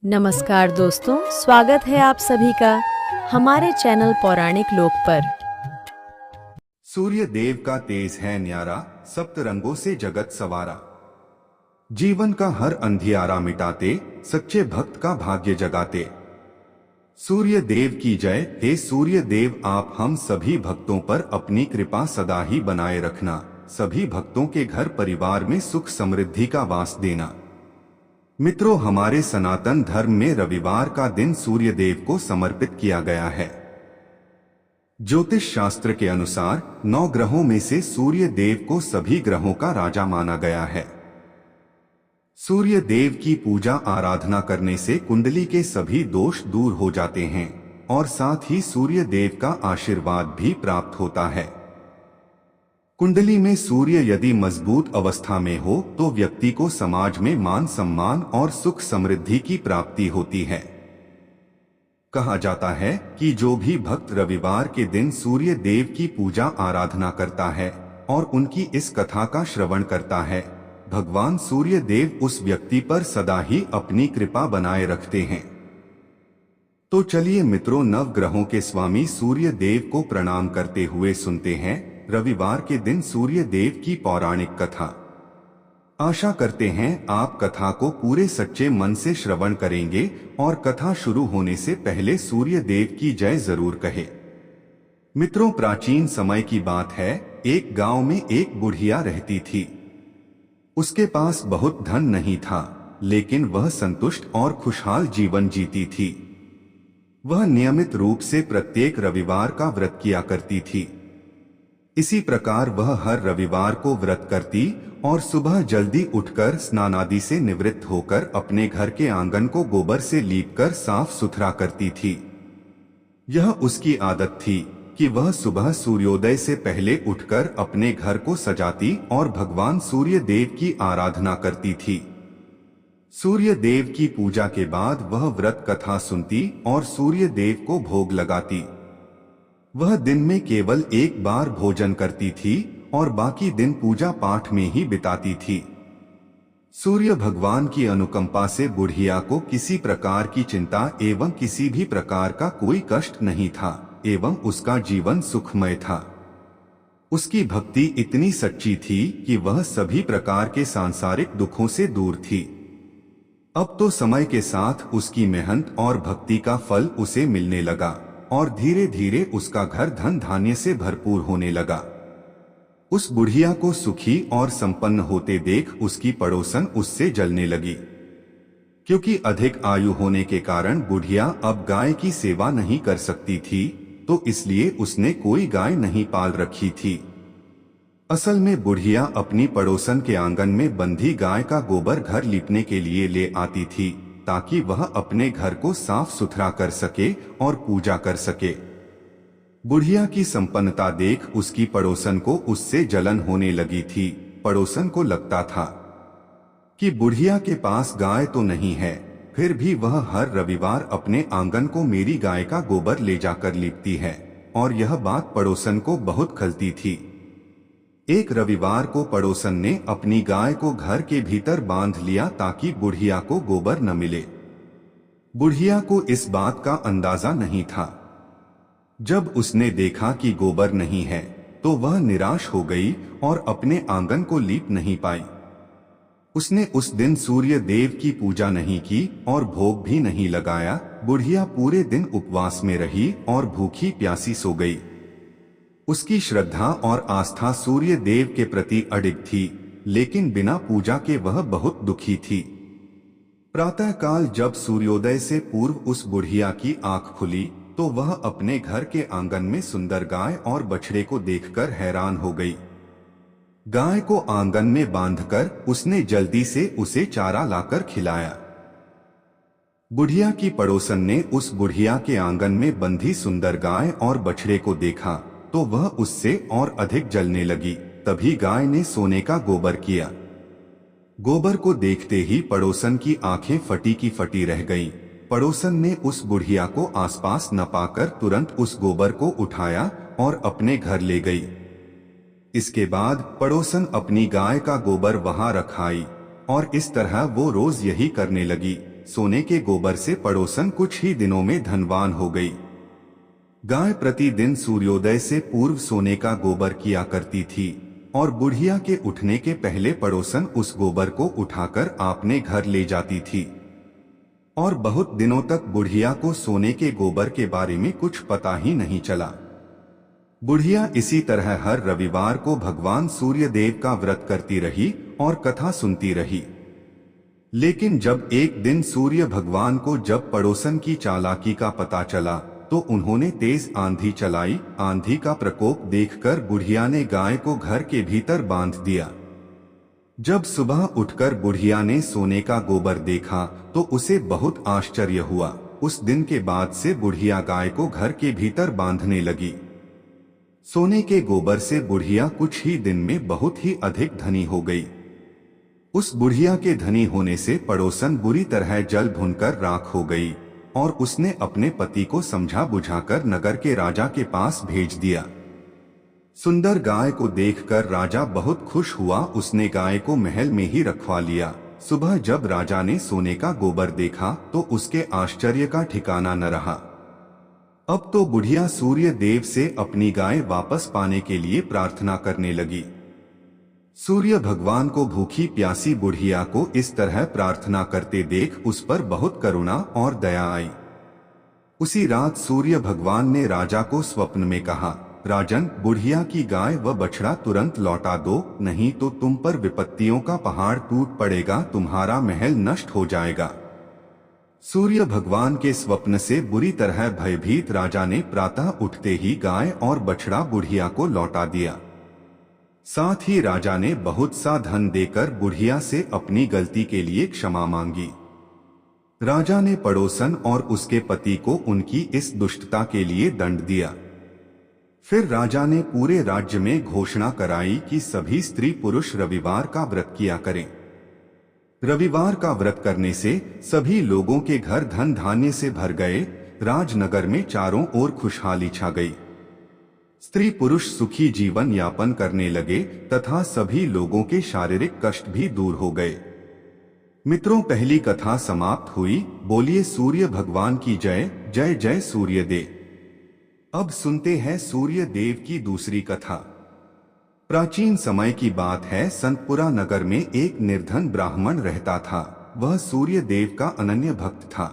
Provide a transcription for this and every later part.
नमस्कार दोस्तों, स्वागत है आप सभी का हमारे चैनल पौराणिक लोक पर। सूर्य देव का तेज है न्यारा, सप्त रंगों से जगत सवारा। जीवन का हर अंधियारा मिटाते, सच्चे भक्त का भाग्य जगाते। सूर्य देव की जय। हे सूर्य देव, आप हम सभी भक्तों पर अपनी कृपा सदा ही बनाए रखना। सभी भक्तों के घर परिवार में सुख समृद्धि का वास देना। मित्रों, हमारे सनातन धर्म में रविवार का दिन सूर्य देव को समर्पित किया गया है। ज्योतिष शास्त्र के अनुसार 9 ग्रहों में से सूर्य देव को सभी ग्रहों का राजा माना गया है। सूर्य देव की पूजा आराधना करने से कुंडली के सभी दोष दूर हो जाते हैं और साथ ही सूर्य देव का आशीर्वाद भी प्राप्त होता है। कुंडली में सूर्य यदि मजबूत अवस्था में हो तो व्यक्ति को समाज में मान सम्मान और सुख समृद्धि की प्राप्ति होती है। कहा जाता है कि जो भी भक्त रविवार के दिन सूर्य देव की पूजा आराधना करता है और उनकी इस कथा का श्रवण करता है, भगवान सूर्य देव उस व्यक्ति पर सदा ही अपनी कृपा बनाए रखते हैं। तो चलिए मित्रों, नवग्रहों के स्वामी सूर्य देव को प्रणाम करते हुए सुनते हैं रविवार के दिन सूर्य देव की पौराणिक कथा। आशा करते हैं आप कथा को पूरे सच्चे मन से श्रवण करेंगे और कथा शुरू होने से पहले सूर्य देव की जय जरूर कहे। मित्रों, प्राचीन समय की बात है। एक गांव में एक बुढ़िया रहती थी। उसके पास बहुत धन नहीं था, लेकिन वह संतुष्ट और खुशहाल जीवन जीती थी। वह नियमित रूप से प्रत्येक रविवार का व्रत किया करती थी। इसी प्रकार वह हर रविवार को व्रत करती और सुबह जल्दी उठकर स्नान आदि से निवृत्त होकर अपने घर के आंगन को गोबर से लीपकर साफ सुथरा करती थी। यह उसकी आदत थी कि वह सुबह सूर्योदय से पहले उठकर अपने घर को सजाती और भगवान सूर्य देव की आराधना करती थी। सूर्य देव की पूजा के बाद वह व्रत कथा सुनती और सूर्य देव को भोग लगाती। वह दिन में केवल एक बार भोजन करती थी और बाकी दिन पूजा पाठ में ही बिताती थी। सूर्य भगवान की अनुकंपा से बुढ़िया को किसी प्रकार की चिंता एवं किसी भी प्रकार का कोई कष्ट नहीं था एवं उसका जीवन सुखमय था। उसकी भक्ति इतनी सच्ची थी कि वह सभी प्रकार के सांसारिक दुखों से दूर थी। अब तो समय के साथ उसकी मेहनत और भक्ति का फल उसे मिलने लगा और धीरे धीरे उसका घर धन धान्य से भरपूर होने लगा। उस बुढ़िया को सुखी और संपन्न होते देख उसकी पड़ोसन उससे जलने लगी, क्योंकि अधिक आयु होने के कारण बुढ़िया अब गाय की सेवा नहीं कर सकती थी, तो इसलिए उसने कोई गाय नहीं पाल रखी थी। असल में बुढ़िया अपनी पड़ोसन के आंगन में बंधी गाय का गोबर घर लीपने के लिए ले आती थी, ताकि वह अपने घर को साफ सुथरा कर सके और पूजा कर सके। बुढ़िया की संपन्नता देख उसकी पड़ोसन को उससे जलन होने लगी थी। पड़ोसन को लगता था कि बुढ़िया के पास गाय तो नहीं है, फिर भी वह हर रविवार अपने आंगन को मेरी गाय का गोबर ले जाकर लीपती है, और यह बात पड़ोसन को बहुत खलती थी। एक रविवार को पड़ोसन ने अपनी गाय को घर के भीतर बांध लिया ताकि बुढ़िया को गोबर न मिले। बुढ़िया को इस बात का अंदाजा नहीं था। जब उसने देखा कि गोबर नहीं है तो वह निराश हो गई और अपने आंगन को लीप नहीं पाई। उसने उस दिन सूर्य देव की पूजा नहीं की और भोग भी नहीं लगाया। बुढ़िया पूरे दिन उपवास में रही और भूखी प्यासी सो गई। उसकी श्रद्धा और आस्था सूर्य देव के प्रति अडिग थी, लेकिन बिना पूजा के वह बहुत दुखी थी। प्रातःकाल जब सूर्योदय से पूर्व उस बुढ़िया की आंख खुली तो वह अपने घर के आंगन में सुंदर गाय और बछड़े को देखकर हैरान हो गई। गाय को आंगन में बांधकर उसने जल्दी से उसे चारा लाकर खिलाया। बुढ़िया की पड़ोसन ने उस बुढ़िया के आंगन में बंधी सुंदर गाय और बछड़े को देखा तो वह उससे और अधिक जलने लगी। तभी गाय ने सोने का गोबर किया। गोबर को देखते ही पड़ोसन की आंखें फटी की फटी रह गईं। पड़ोसन ने उस बुढ़िया को आसपास न पाकर तुरंत उस गोबर को उठाया और अपने घर ले गई। इसके बाद पड़ोसन अपनी गाय का गोबर वहां रख आई और इस तरह वो रोज यही करने लगी। सोने के गोबर से पड़ोसन कुछ ही दिनों में धनवान हो गई। गाय प्रतिदिन सूर्योदय से पूर्व सोने का गोबर किया करती थी और बुढ़िया के उठने के पहले पड़ोसन उस गोबर को उठाकर अपने घर ले जाती थी। और बहुत दिनों तक बुढ़िया को सोने के गोबर के बारे में कुछ पता ही नहीं चला। बुढ़िया इसी तरह हर रविवार को भगवान सूर्य देव का व्रत करती रही और कथा सुनती रही। लेकिन जब एक दिन सूर्य भगवान को जब पड़ोसन की चालाकी का पता चला तो उन्होंने तेज आंधी चलाई। आंधी का प्रकोप देखकर बुढ़िया ने गाय को घर के भीतर बांध दिया। जब सुबह उठकर बुढ़िया ने सोने का गोबर देखा तो उसे बहुत आश्चर्य हुआ। उस दिन के बाद से बुढ़िया गाय को घर के भीतर बांधने लगी। सोने के गोबर से बुढ़िया कुछ ही दिन में बहुत ही अधिक धनी हो गई। उस बुढ़िया के धनी होने से पड़ोसन बुरी तरह जल भुनकर राख हो गई और उसने अपने पति को समझा बुझाकर नगर के राजा के पास भेज दिया। सुंदर गाय को देखकर राजा बहुत खुश हुआ। उसने गाय को महल में ही रखवा लिया। सुबह जब राजा ने सोने का गोबर देखा तो उसके आश्चर्य का ठिकाना न रहा। अब तो बुढ़िया सूर्य देव से अपनी गाय वापस पाने के लिए प्रार्थना करने लगी। सूर्य भगवान को भूखी प्यासी बुढ़िया को इस तरह प्रार्थना करते देख उस पर बहुत करुणा और दया आई। उसी रात सूर्य भगवान ने राजा को स्वप्न में कहा, राजन, बुढ़िया की गाय व बछड़ा तुरंत लौटा दो, नहीं तो तुम पर विपत्तियों का पहाड़ टूट पड़ेगा, तुम्हारा महल नष्ट हो जाएगा। सूर्य भगवान के स्वप्न से बुरी तरह भयभीत राजा ने प्रातः उठते ही गाय और बछड़ा बुढ़िया को लौटा दिया। साथ ही राजा ने बहुत सा धन देकर बुढ़िया से अपनी गलती के लिए क्षमा मांगी। राजा ने पड़ोसन और उसके पति को उनकी इस दुष्टता के लिए दंड दिया। फिर राजा ने पूरे राज्य में घोषणा कराई कि सभी स्त्री पुरुष रविवार का व्रत किया करें। रविवार का व्रत करने से सभी लोगों के घर धन धान्य से भर गए। राजनगर में चारों ओर खुशहाली छा गई। स्त्री पुरुष सुखी जीवन यापन करने लगे तथा सभी लोगों के शारीरिक कष्ट भी दूर हो गए। मित्रों, पहली कथा समाप्त हुई। बोलिए सूर्य भगवान की जय। जय जय सूर्य देव। अब सुनते हैं सूर्य देव की दूसरी कथा। प्राचीन समय की बात है। संतपुरा नगर में एक निर्धन ब्राह्मण रहता था। वह सूर्य देव का अनन्य भक्त था।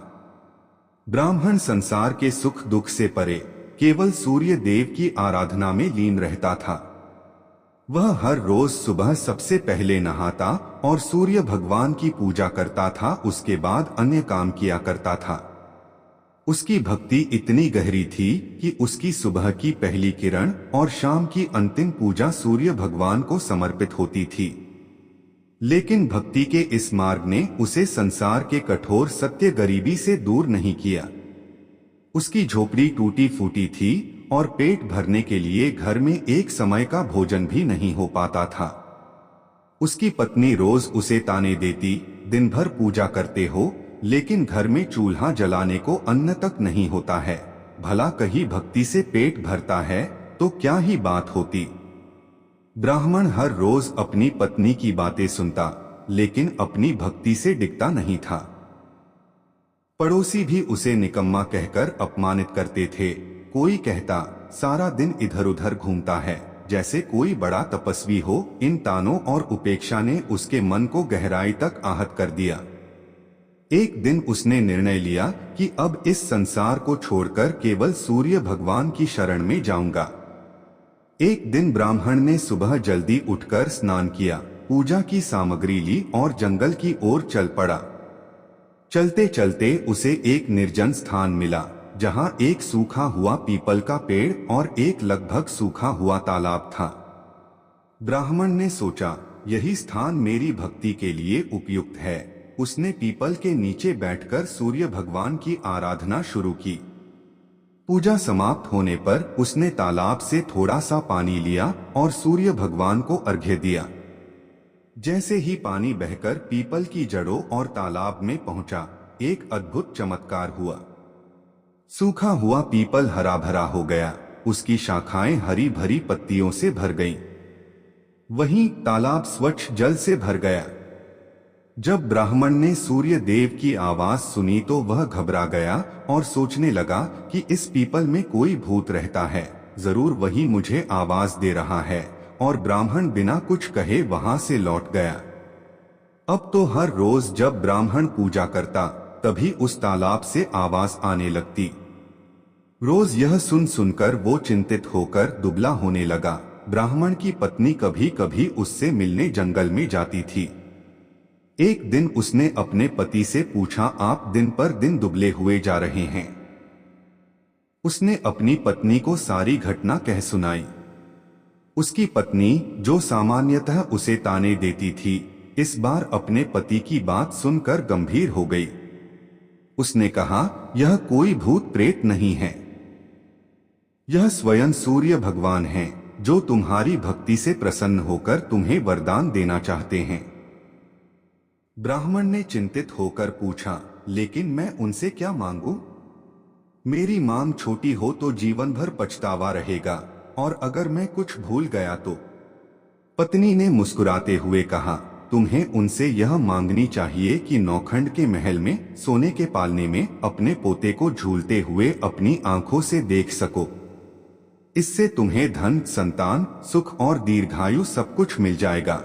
ब्राह्मण संसार के सुख दुख से परे केवल सूर्य देव की आराधना में लीन रहता था। वह हर रोज सुबह सबसे पहले नहाता और सूर्य भगवान की पूजा करता था। उसके बाद अन्य काम किया करता था। उसकी भक्ति इतनी गहरी थी कि उसकी सुबह की पहली किरण और शाम की अंतिम पूजा सूर्य भगवान को समर्पित होती थी। लेकिन भक्ति के इस मार्ग ने उसे संसार के कठोर सत्य गरीबी से दूर नहीं किया। उसकी झोपड़ी टूटी फूटी थी और पेट भरने के लिए घर में एक समय का भोजन भी नहीं हो पाता था। उसकी पत्नी रोज उसे ताने देती, दिन भर पूजा करते हो लेकिन घर में चूल्हा जलाने को अन्न तक नहीं होता है। भला कहीं भक्ति से पेट भरता है तो क्या ही बात होती। ब्राह्मण हर रोज अपनी पत्नी की बातें सुनता लेकिन अपनी भक्ति से डिगता नहीं था। पड़ोसी भी उसे निकम्मा कहकर अपमानित करते थे। कोई कहता, सारा दिन इधर उधर घूमता है, जैसे कोई बड़ा तपस्वी हो। इन तानों और उपेक्षा ने उसके मन को गहराई तक आहत कर दिया। एक दिन उसने निर्णय लिया कि अब इस संसार को छोड़कर केवल सूर्य भगवान की शरण में जाऊंगा। एक दिन ब्राह्मण ने सुबह जल्दी उठकर स्नान किया, पूजा की सामग्री ली और जंगल की ओर चल पड़ा। चलते चलते उसे एक निर्जन स्थान मिला जहां एक सूखा हुआ पीपल का पेड़ और एक लगभग सूखा हुआ तालाब था। ब्राह्मण ने सोचा, यही स्थान मेरी भक्ति के लिए उपयुक्त है। उसने पीपल के नीचे बैठकर सूर्य भगवान की आराधना शुरू की। पूजा समाप्त होने पर उसने तालाब से थोड़ा सा पानी लिया और सूर्य भगवान को अर्घ्य दिया। जैसे ही पानी बहकर पीपल की जड़ों और तालाब में पहुंचा, एक अद्भुत चमत्कार हुआ। सूखा हुआ पीपल हरा भरा हो गया, उसकी शाखाएं हरी भरी पत्तियों से भर गईं। वहीं तालाब स्वच्छ जल से भर गया। जब ब्राह्मण ने सूर्य देव की आवाज सुनी तो वह घबरा गया और सोचने लगा कि इस पीपल में कोई भूत रहता है, जरूर वही मुझे आवाज दे रहा है। और ब्राह्मण बिना कुछ कहे वहां से लौट गया। अब तो हर रोज जब ब्राह्मण पूजा करता तभी उस तालाब से आवाज आने लगती। रोज यह सुन सुनकर वो चिंतित होकर दुबला होने लगा। ब्राह्मण की पत्नी कभी कभी उससे मिलने जंगल में जाती थी। एक दिन उसने अपने पति से पूछा, आप दिन पर दिन दुबले हुए जा रहे हैं। उसने अपनी पत्नी को सारी घटना कह सुनाई। उसकी पत्नी, जो सामान्यतः उसे ताने देती थी, इस बार अपने पति की बात सुनकर गंभीर हो गई। उसने कहा, यह कोई भूत प्रेत नहीं है, यह स्वयं सूर्य भगवान हैं, जो तुम्हारी भक्ति से प्रसन्न होकर तुम्हें वरदान देना चाहते हैं। ब्राह्मण ने चिंतित होकर पूछा, लेकिन मैं उनसे क्या मांगू? मेरी मांग छोटी हो तो जीवन भर पछतावा रहेगा, और अगर मैं कुछ भूल गया तो? पत्नी ने मुस्कुराते हुए कहा, तुम्हें उनसे यह मांगनी चाहिए कि नौखंड के महल में सोने के पालने में अपने पोते को झूलते हुए अपनी आंखों से देख सको। इससे तुम्हें धन, संतान, सुख और दीर्घायु सब कुछ मिल जाएगा।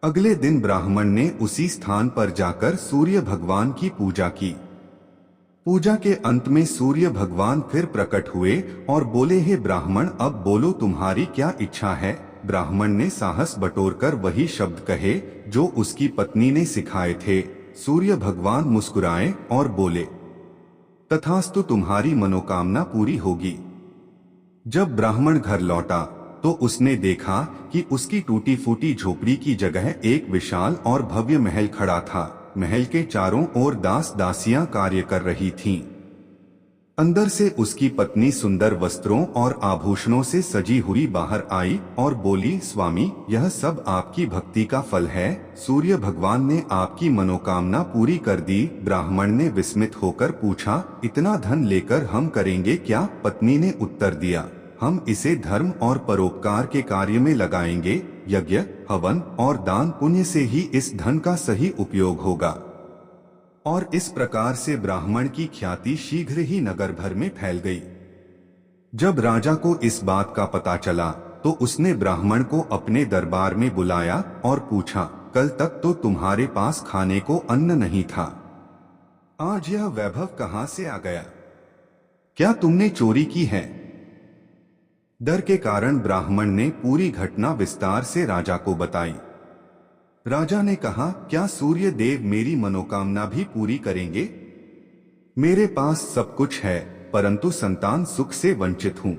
अगले दिन ब्राह्मण ने उसी स्थान पर जाकर सूर्य भगवान की पूजा की। पूजा के अंत में सूर्य भगवान फिर प्रकट हुए और बोले, हे ब्राह्मण, अब बोलो तुम्हारी क्या इच्छा है? ब्राह्मण ने साहस बटोरकर वही शब्द कहे जो उसकी पत्नी ने सिखाए थे। सूर्य भगवान मुस्कुराए और बोले, तथास्तु, तुम्हारी मनोकामना पूरी होगी। जब ब्राह्मण घर लौटा तो उसने देखा कि उसकी टूटी फूटी झोपड़ी की जगह एक विशाल और भव्य महल खड़ा था। महल के चारों ओर दास दासियां कार्य कर रही थीं। अंदर से उसकी पत्नी सुंदर वस्त्रों और आभूषणों से सजी हुई बाहर आई और बोली, स्वामी, यह सब आपकी भक्ति का फल है। सूर्य भगवान ने आपकी मनोकामना पूरी कर दी। ब्राह्मण ने विस्मित होकर पूछा, इतना धन लेकर हम करेंगे क्या? पत्नी ने उत्तर दिया, हम इसे धर्म और परोपकार के कार्य में लगाएंगे। यज्ञ, हवन और दान पुण्य से ही इस धन का सही उपयोग होगा। और इस प्रकार से ब्राह्मण की ख्याति शीघ्र ही नगर भर में फैल गई। जब राजा को इस बात का पता चला तो उसने ब्राह्मण को अपने दरबार में बुलाया और पूछा, कल तक तो तुम्हारे पास खाने को अन्न नहीं था, आज यह वैभव कहां से आ गया? क्या तुमने चोरी की है? डर के कारण ब्राह्मण ने पूरी घटना विस्तार से राजा को बताई। राजा ने कहा, क्या सूर्य देव मेरी मनोकामना भी पूरी करेंगे? मेरे पास सब कुछ है, परंतु संतान सुख से वंचित हूं।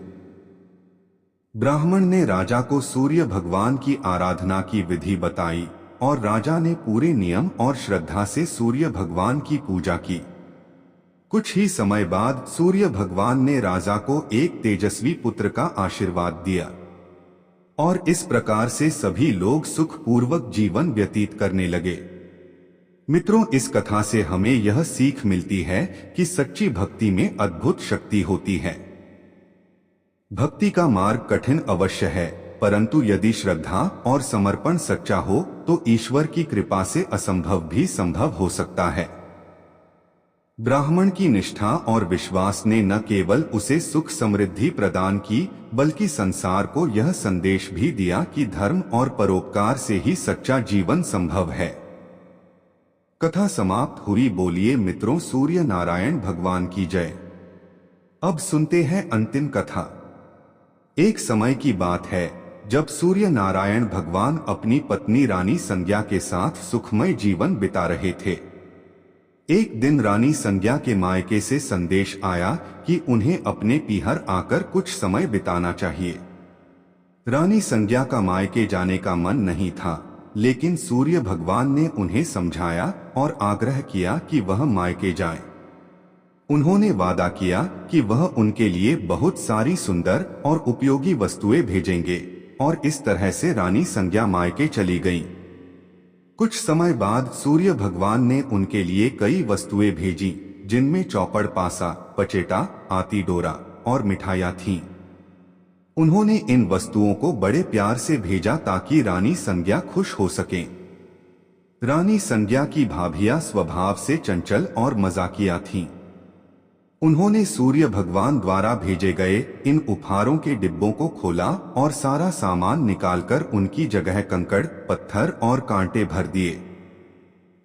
ब्राह्मण ने राजा को सूर्य भगवान की आराधना की विधि बताई और राजा ने पूरे नियम और श्रद्धा से सूर्य भगवान की पूजा की। कुछ ही समय बाद सूर्य भगवान ने राजा को एक तेजस्वी पुत्र का आशीर्वाद दिया और इस प्रकार से सभी लोग सुखपूर्वक जीवन व्यतीत करने लगे। मित्रों, इस कथा से हमें यह सीख मिलती है कि सच्ची भक्ति में अद्भुत शक्ति होती है। भक्ति का मार्ग कठिन अवश्य है, परंतु यदि श्रद्धा और समर्पण सच्चा हो तो ईश्वर की कृपा से असंभव भी संभव हो सकता है। ब्राह्मण की निष्ठा और विश्वास ने न केवल उसे सुख समृद्धि प्रदान की, बल्कि संसार को यह संदेश भी दिया कि धर्म और परोपकार से ही सच्चा जीवन संभव है। कथा समाप्त हुई। बोलिए मित्रों, सूर्य नारायण भगवान की जय। अब सुनते हैं अंतिम कथा। एक समय की बात है जब सूर्य नारायण भगवान अपनी पत्नी रानी संज्ञा के साथ सुखमय जीवन बिता रहे थे। एक दिन रानी संज्ञा के मायके से संदेश आया कि उन्हें अपने पीहर आकर कुछ समय बिताना चाहिए। रानी संज्ञा का मायके जाने का मन नहीं था, लेकिन सूर्य भगवान ने उन्हें समझाया और आग्रह किया कि वह मायके जाएं। उन्होंने वादा किया कि वह उनके लिए बहुत सारी सुंदर और उपयोगी वस्तुएं भेजेंगे और इस तरह से रानी संज्ञा मायके चली गईं। कुछ समय बाद सूर्य भगवान ने उनके लिए कई वस्तुएं भेजी, जिनमें चौपड़, पासा, पचेटा, आती डोरा और मिठाइयां थीं। उन्होंने इन वस्तुओं को बड़े प्यार से भेजा ताकि रानी संज्ञा खुश हो सकें। रानी संज्ञा की भाभियां स्वभाव से चंचल और मजाकिया थीं। उन्होंने सूर्य भगवान द्वारा भेजे गए इन उपहारों के डिब्बों को खोला और सारा सामान निकालकर उनकी जगह कंकड़, पत्थर और कांटे भर दिए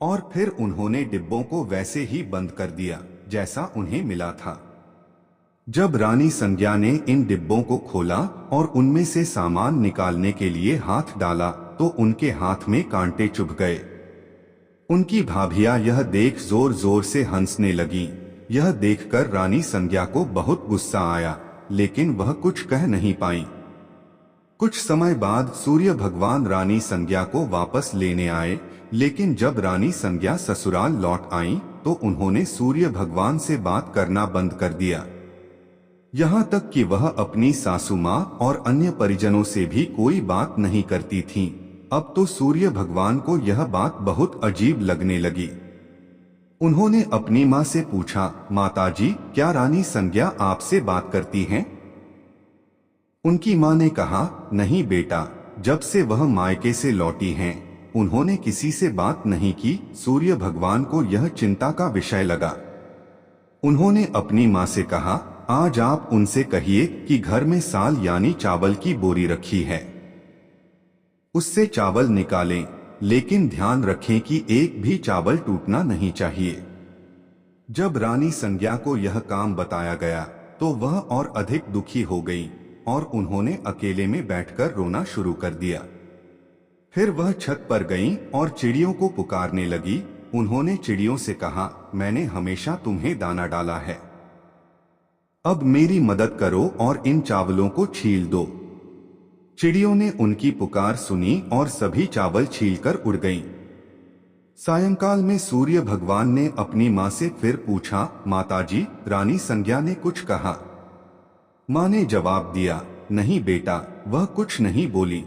और फिर उन्होंने डिब्बों को वैसे ही बंद कर दिया जैसा उन्हें मिला था। जब रानी संज्ञा ने इन डिब्बों को खोला और उनमें से सामान निकालने के लिए हाथ डाला तो उनके हाथ में कांटे चुभ गए। उनकी भाभियां यह देख जोर जोर से हंसने लगीं। यह देखकर रानी संज्ञा को बहुत गुस्सा आया, लेकिन वह कुछ कह नहीं पाई। कुछ समय बाद सूर्य भगवान रानी संज्ञा को वापस लेने आए, लेकिन जब रानी संज्ञा ससुराल लौट आईं, तो उन्होंने सूर्य भगवान से बात करना बंद कर दिया। यहाँ तक कि वह अपनी सासू माँ और अन्य परिजनों से भी कोई बात नहीं करती थीं। अब तो सूर्य भगवान को यह बात बहुत अजीब लगने लगी। उन्होंने अपनी माँ से पूछा, माताजी, क्या रानी संज्ञा आपसे बात करती हैं? उनकी माँ ने कहा, नहीं बेटा, जब से वह मायके से लौटी हैं, उन्होंने किसी से बात नहीं की। सूर्य भगवान को यह चिंता का विषय लगा। उन्होंने अपनी माँ से कहा, आज आप उनसे कहिए कि घर में साल यानी चावल की बोरी रखी है, उससे चावल निकालें, लेकिन ध्यान रखें कि एक भी चावल टूटना नहीं चाहिए। जब रानी संज्ञा को यह काम बताया गया तो वह और अधिक दुखी हो गई और उन्होंने अकेले में बैठकर रोना शुरू कर दिया। फिर वह छत पर गईं और चिड़ियों को पुकारने लगी। उन्होंने चिड़ियों से कहा, मैंने हमेशा तुम्हें दाना डाला है, अब मेरी मदद करो और इन चावलों को छील दो। चिड़ियों ने उनकी पुकार सुनी और सभी चावल छीलकर उड़ गईं। सायंकाल में सूर्य भगवान ने अपनी माँ से फिर पूछा, माताजी, रानी संज्ञा ने कुछ कहा? माँ ने जवाब दिया, नहीं बेटा, वह कुछ नहीं बोली।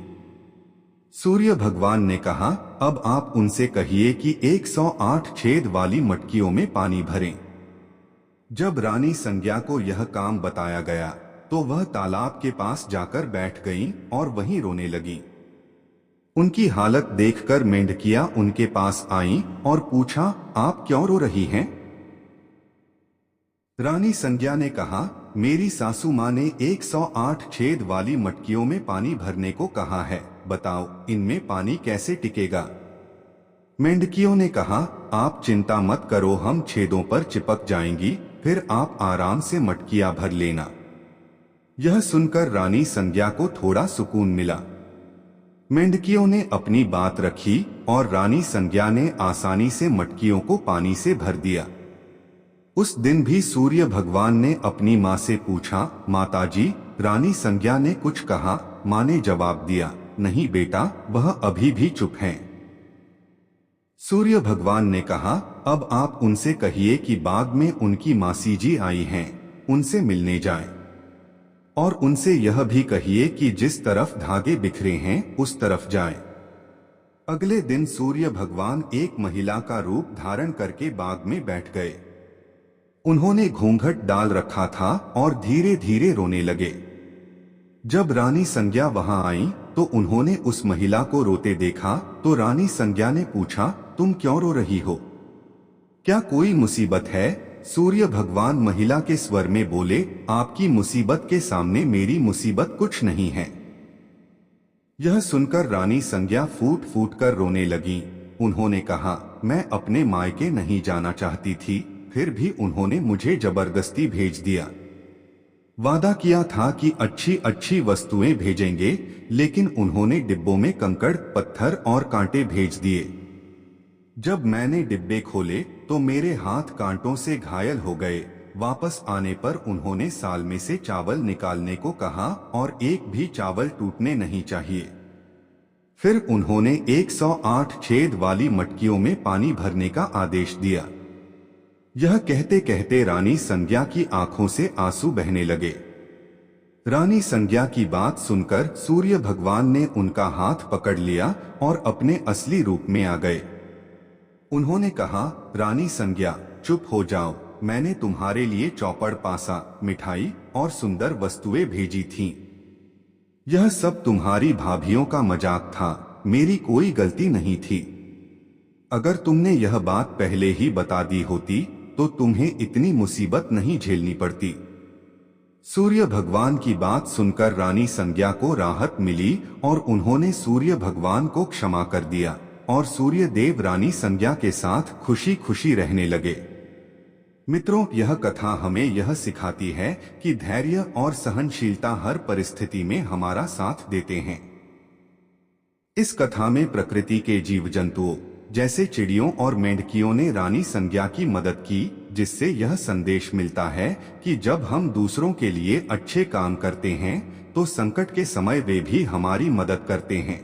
सूर्य भगवान ने कहा, अब आप उनसे कहिए कि 108 छेद वाली मटकियों में पानी भरें। जब रानी संज्ञा को यह काम बताया गया तो वह तालाब के पास जाकर बैठ गईं और वहीं रोने लगीं। उनकी हालत देखकर मेंढकियां उनके पास आईं और पूछा, आप क्यों रो रही हैं? रानी संज्ञा ने कहा, मेरी सासू माँ ने 108 छेद वाली मटकियों में पानी भरने को कहा है, बताओ इनमें पानी कैसे टिकेगा? मेंढकियों ने कहा, आप चिंता मत करो, हम छेदों पर चिपक जाएंगी, फिर आप आराम से मटकियां भर लेना। यह सुनकर रानी संज्ञा को थोड़ा सुकून मिला। मेंढकियों ने अपनी बात रखी और रानी संज्ञा ने आसानी से मटकियों को पानी से भर दिया। उस दिन भी सूर्य भगवान ने अपनी माँ से पूछा, माताजी, रानी संज्ञा ने कुछ कहा? माँ ने जवाब दिया, नहीं बेटा, वह अभी भी चुप हैं। सूर्य भगवान ने कहा, अब आप उनसे कहिए कि बाग में उनकी मासी जी आई हैं, उनसे मिलने जाएं। और उनसे यह भी कहिए कि जिस तरफ धागे बिखरे हैं उस तरफ जाएं। अगले दिन सूर्य भगवान एक महिला का रूप धारण करके बाग में बैठ गए। उन्होंने घूंघट डाल रखा था और धीरे धीरे रोने लगे। जब रानी संज्ञा वहां आई तो उन्होंने उस महिला को रोते देखा तो रानी संज्ञा ने पूछा, तुम क्यों रो रही हो? क्या कोई मुसीबत है? सूर्य भगवान महिला के स्वर में बोले, आपकी मुसीबत के सामने मेरी मुसीबत कुछ नहीं है। यह सुनकर रानी संज्ञा फूट फूट कर रोने लगी। उन्होंने कहा, मैं अपने मायके नहीं जाना चाहती थी, फिर भी उन्होंने मुझे जबरदस्ती भेज दिया। वादा किया था कि अच्छी अच्छी वस्तुएं भेजेंगे, लेकिन उन्होंने डिब्बों में कंकड़, पत्थर और कांटे भेज दिए। जब मैंने डिब्बे खोले तो मेरे हाथ कांटों से घायल हो गए। वापस आने पर उन्होंने साल में से चावल निकालने को कहा और एक भी चावल टूटने नहीं चाहिए। फिर उन्होंने 108 छेद वाली मटकियों में पानी भरने का आदेश दिया। यह कहते कहते रानी संज्ञा की आंखों से आंसू बहने लगे। रानी संज्ञा की बात सुनकर सूर्य भगवान ने उनका हाथ पकड़ लिया और अपने असली रूप में आ गए। उन्होंने कहा, रानी संज्ञा, चुप हो जाओ, मैंने तुम्हारे लिए चौपड़, पासा, मिठाई और सुंदर वस्तुएं भेजी थीं। यह सब तुम्हारी भाभियों का मजाक था, मेरी कोई गलती नहीं थी। अगर तुमने यह बात पहले ही बता दी होती तो तुम्हें इतनी मुसीबत नहीं झेलनी पड़ती। सूर्य भगवान की बात सुनकर रानी संज्ञा को राहत मिली और उन्होंने सूर्य भगवान को क्षमा कर दिया और सूर्य देव रानी संज्ञा के साथ खुशी खुशी रहने लगे। मित्रों, यह कथा हमें यह सिखाती है कि धैर्य और सहनशीलता हर परिस्थिति में हमारा साथ देते हैं। इस कथा में प्रकृति के जीव जंतुओं जैसे चिड़ियों और मेंढकियों ने रानी संज्ञा की मदद की, जिससे यह संदेश मिलता है कि जब हम दूसरों के लिए अच्छे काम करते हैं तो संकट के समय वे भी हमारी मदद करते हैं।